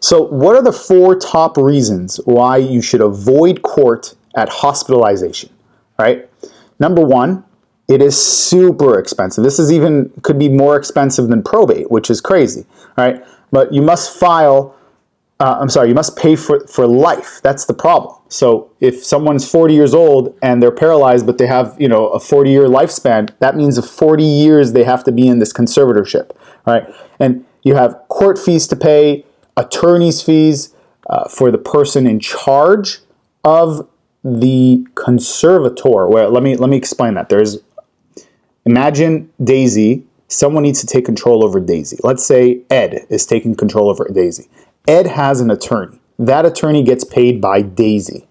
So what are the 4 top reasons why you should avoid court at hospitalization, right? Number 1, it is super expensive. This is even, could be more expensive than probate, which is crazy, right? But you must file, you must pay for life. That's the problem. So if someone's 40 years old and they're paralyzed, but they have, a 40-year lifespan, that means 40 years they have to be in this conservatorship, right? And you have court fees to pay, attorney's fees for the person in charge of the conservator. Well, let me explain that. Imagine Daisy. Someone needs to take control over Daisy. Let's say Ed is taking control over Daisy. Ed has an attorney. That attorney gets paid by Daisy.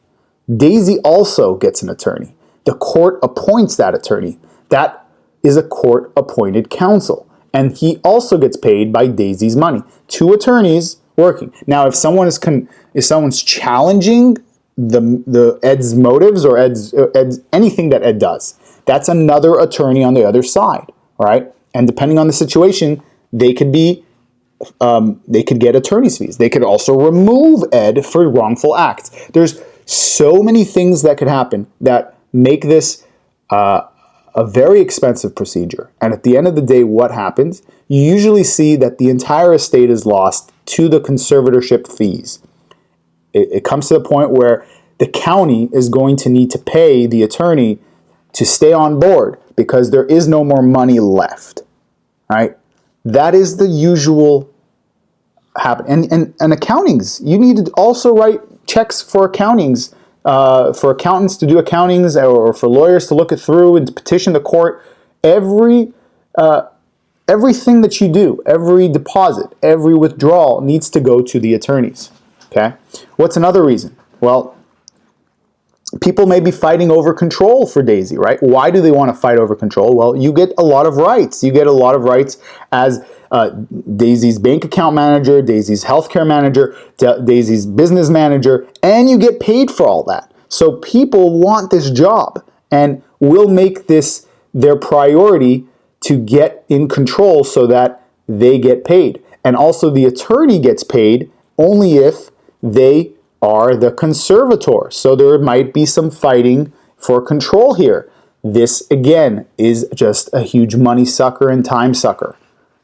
Daisy also gets an attorney. The court appoints that attorney. That is a court-appointed counsel. And he also gets paid by Daisy's money. 2 attorneys working. Now, if someone's challenging the Ed's motives or Ed's anything that Ed does, that's another attorney on the other side, right? And depending on the situation, they could get attorney's fees. They could also remove Ed for wrongful acts. There's so many things that could happen that make this a very expensive procedure. And at the end of the day, what happens? You usually see that the entire estate is lost to the conservatorship fees. It comes to the point where the county is going to need to pay the attorney to stay on board because there is no more money left, right? That is the usual happen. And accountings, you need to also write checks for accountings, for accountants to do accountings or for lawyers to look it through and to petition the court. Everything that you do, every deposit, every withdrawal needs to go to the attorneys, okay? What's another reason? Well, people may be fighting over control for Daisy, right? Why do they want to fight over control? Well, you get a lot of rights. You get a lot of rights as Daisy's bank account manager, Daisy's healthcare manager, Daisy's business manager, and you get paid for all that. So people want this job and will make this their priority to get in control so that they get paid. And also the attorney gets paid only if they are the conservator. So there might be some fighting for control here. This, again, is just a huge money sucker and time sucker.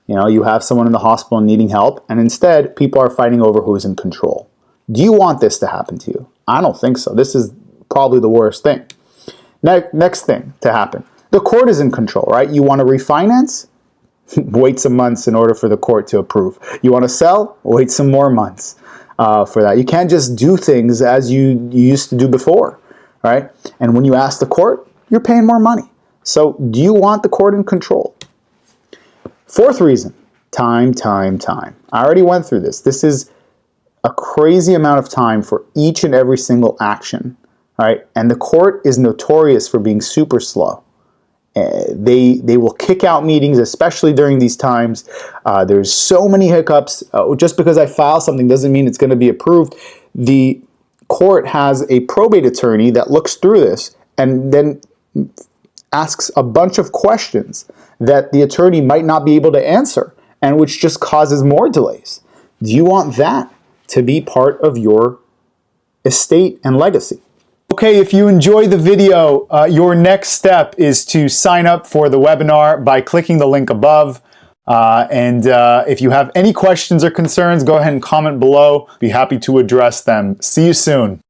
You have someone in the hospital needing help, and instead, people are fighting over who's in control. Do you want this to happen to you? I don't think so. This is probably the worst thing. Next thing to happen. The court is in control, right? You want to refinance? Wait some months in order for the court to approve. You want to sell? Wait some more months. For that. You can't just do things as you used to do before, right? And when you ask the court, you're paying more money. So do you want the court in control? 4th reason, time. I already went through this. This is a crazy amount of time for each and every single action, right? And the court is notorious for being super slow. They will kick out meetings, especially during these times. There's so many hiccups. Just because I file something doesn't mean it's going to be approved. The court has a probate attorney that looks through this and then asks a bunch of questions that the attorney might not be able to answer, and which just causes more delays. Do you want that to be part of your estate and legacy? Okay, if you enjoyed the video, your next step is to sign up for the webinar by clicking the link above. If you have any questions or concerns, go ahead and comment below. Be happy to address them. See you soon.